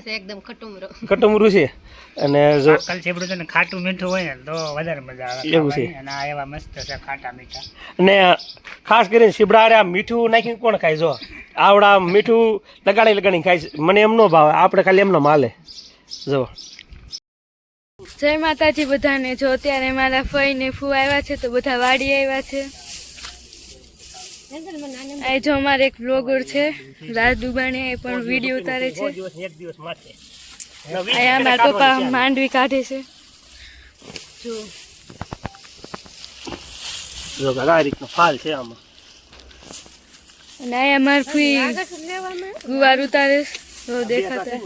છે એકદમ ખટુમરો કટુમરું છે અને જો કલ ચેપડું છે ને ખાટું મીઠું હોય ને તો વધારે મજા આવે એવું છે. ખાવાની. અને આ એવા મસ્ત છે ખાટા મીઠા. અને ખાસ કરીને શીબડા મીઠું નાખીને કોણ ખાય જો આવડા મીઠું લગાડી ખાય છે. મને એમ નો ભાવે, આપણે ખાલી એમનો માલે જો. જય માતાજી બધાને. જો અત્યારે મારા ફઈ ને ફૂ આવ્યા છે તો બધા વાડી આવ્યા છે. આ જો અમારે એક બ્લોગર છે રાજ દુબાણી, એ પણ વિડીયો ઉતારે છે. એક દિવસ માટે અહીંયા મારા પપ્પા માંડવી કાઢે છે. જો આ રીતનો ફાલ છે આમાં. અને અહીંયા મારા ફઈ ગુવાર ઉતારે છે. જો દેખાતા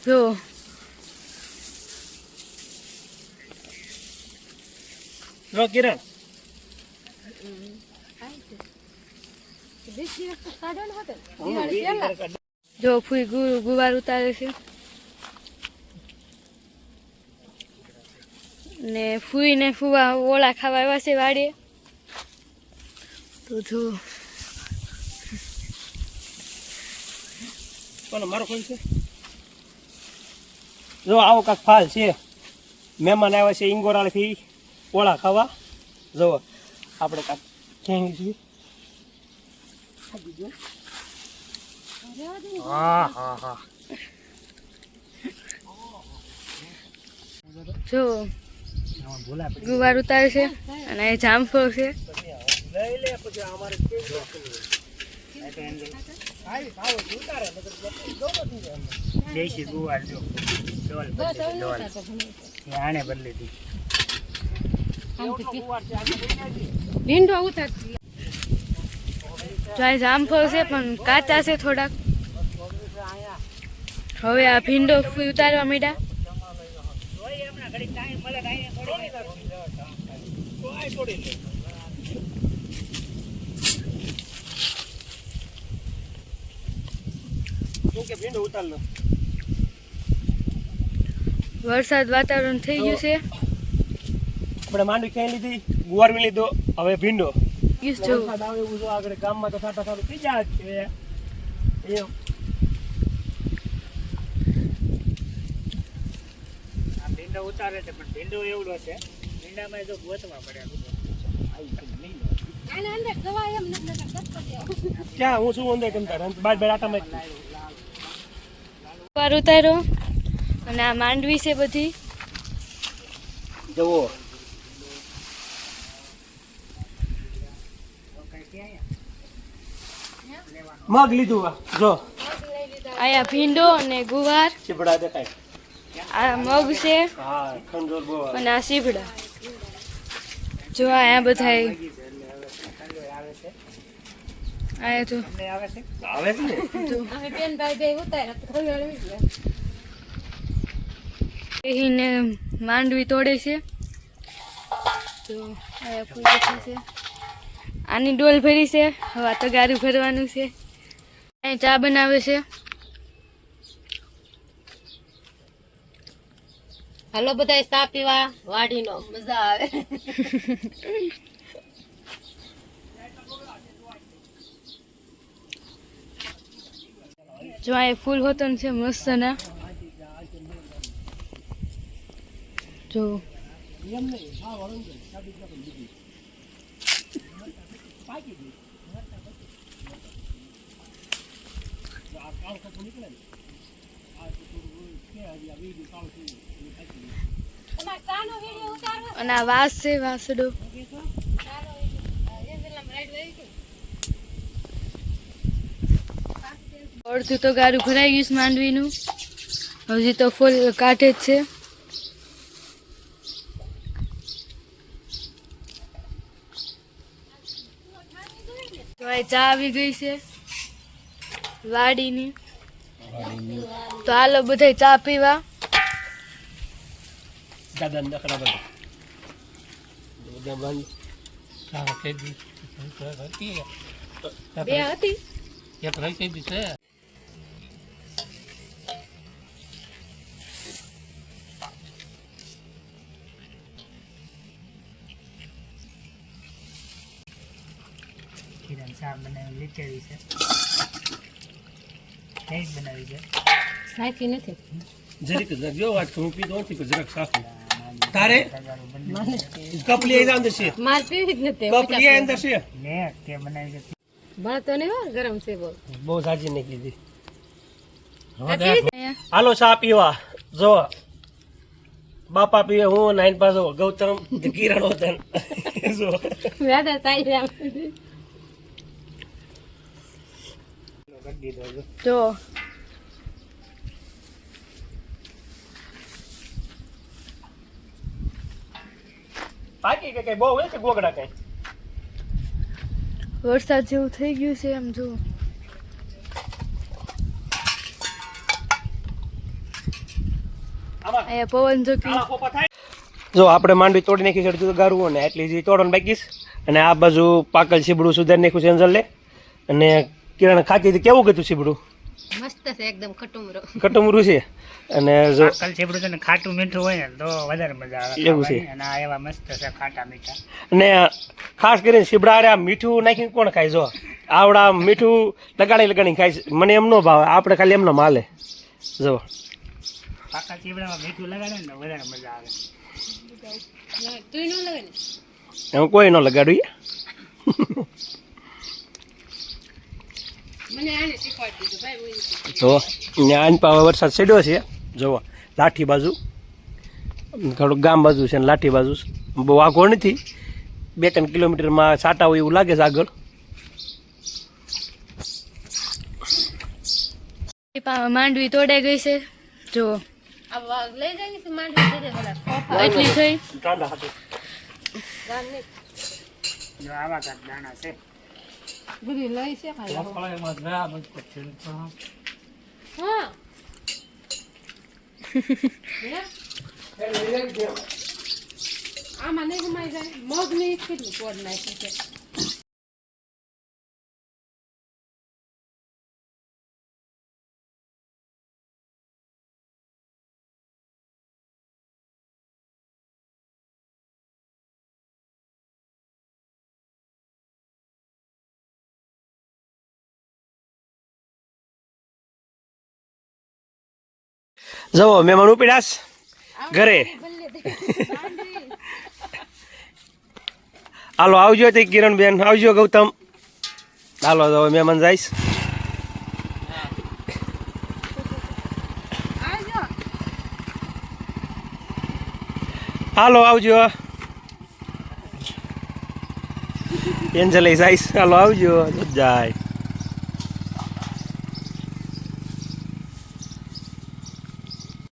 જો લો કિરણ જો ફૂઈ ગુવાર ઉતારે છે. ને ફૂઈ ને ફૂવા ઓળા ખાવા આવ્યા છે વાડીએ. તો જો કોનો મારો ફોન છે? જો આવો કાંક ફાલ છે. મહેમાન આવ્યા છે ઇંગોરાથી ઓળા ખાવા. જો આપણે કાંક ક્યાં છીએ. હા હા હા. જો ગુવાર ઉતારે છે. અને એ જામફળ છે. લઈ લે પછી અમારે દેશી ગુવાર જો ડોલ આને બદલી દી. ભીંડો ઉતાર જો આ જામફળ છે પણ કાચા છે થોડાક. હવે આ ભીંડો ફૂઈ ઉતારવા માંડ્યા. વરસાદ વાતાવરણ થઈ ગયું છે. આપણે માંડવી ક્યાંય લીધી, ગુવાર બી લીધો, હવે ભીંડો. જો વરસાદ આવે એવું જો આગળ ગામમાં તો સાટા સારું થઈ જાય છે. એમ આ ભીંડો ઉતારે છે પણ ભીંડો એવડો છે. ભીંડામાં જો ગોતવા પડે. આને અંદર દવા એમ નથી કરતો. ક્યાં હું શું અંદર કેમ તારે બાર બાર આટામાં ગુવાર ઉતાર્યો. અને આ માંડવી છે બધી. જવો મગ લીધું. જો આયા ભીંડો અને ગુવાર. ચીબડા દેખાય. આ મગ છે હા ખંજોર બહુ અને આ સીભડા. જો આયા બધા આયા તો આવે છે ને. જો અમે બેન ભાઈ બે ઉતાર એને માંડવી તોડે છે. તો આયા ફૂલ બેઠા છે. આની ડોલ ભરી છે. હવે આ તગારું ભરવાનું છે. અહીં ચા બનાવે છે. હાલો બધા ચા પીવા વાડીનો મજા આવે. જો આ ફૂલ હોતન છે મસ્ત ના. જો અને આ વાસ છે વાસડો. અડધું તો ગારું ભરાઈ ગયું છે માંડવીનું. હજી તો ફૂલ કાઢે જ છે. તો આ ચા આવી ગઈ છે વાડીની. તો હાલો બધા ચા પીવા. દાદા નખરા બધા બે હતી. એક રહી કઈ દી છે. કિરણ શાક બનાવી લીચેડી છે. કેક બનાવી છે. સાચી નથી જરીક જો વાત હું પીતો નથી પણ જરાક સાફ તારે કપ લઈ આવી અંદર છે માર પીવી જ નથી કપ લઈ આવી અંદર છે લે કે બનાવી છે. ભણતો નહીં હો ગરમ છે બહુ બહુ સાચી નહીં કીધી અહીંયા હાલો ચા પીવા જો બાપા પીવે હું નાઈન પાછો ગૌતમ કિરણ હોતન જો વ્યાદા સાઈ રામ કરી દીધો જો. જો બાકી કે કઈ બહુ હોય છે ગોગડા કઈ વરસાદ જેવું થઈ ગયું છે એમ જો આમાં અહીંયા પવન જો કે કાળા પોપા થાય જો આપણે માંડવી તોડી નાખી છે ગારું ને એટલી જે તોડવાનું બાકી છે અને આ બાજુ પાકલ સીબડું સુધારી નાખ્યું છે અંજલ લે અને કિરણ ખાતી હતી કેવું કીધું સીબડું મસ્ત છે એકદમ ખટુમરો કટુમરું છે અને જો પાકલ ચેપડું છે ને ખાટું મીઠું હોય ને તો વધારે મજા આવે એવું છે. ખાવાની. અને આ એવા મસ્ત છે ખાટા મીઠા. અને ખાસ કરીને સીબડા આ મીઠું નાખીને કોણ ખાય જો આવડા મીઠું લગાડીને ખાય છે મને એમ ન ભાવે આપણે ખાલી એમનો માલે જો પાકા ચેપડામાં મીઠું લગાડે ને તો વધારે મજા આવે. તું ન લગે ને એમ કોઈ ન લગાડું મને આને શીખવાડી દીધું ભાઈ હું તો આની પાસે વરસાદ ચડ્યો છે જુઓ લાઠી બાજુ થોડુંક ગામ બાજુ છે ને લાઠી બાજુ છે. બહુ આઘો નથી 2-3 કિલોમીટરમાં સાટા હોય એવું લાગે છે આગળ માંડવી તોડાઈ ગઈ છે જો આ વાઘ લઈ જાય છે માંડવી દે બોલા ખોફા એટલી થઈ ગામ નહીં જો આવા કાંઈક દાણા છે. બધી લઈ છે ખાલી હા આમાં નહીં ઘુમાઈ જાય મગ ની કેટલું પોડ નાખી છે જવો મહેમાન ઉપડ્યાસ ઘરે હાલો આવજો તે કિરણબેન આવજો ગૌતમ હાલો જવો મહેમાન જઈશ હાલો આવજો એન્જલ જઈશ હાલો આવજો જાય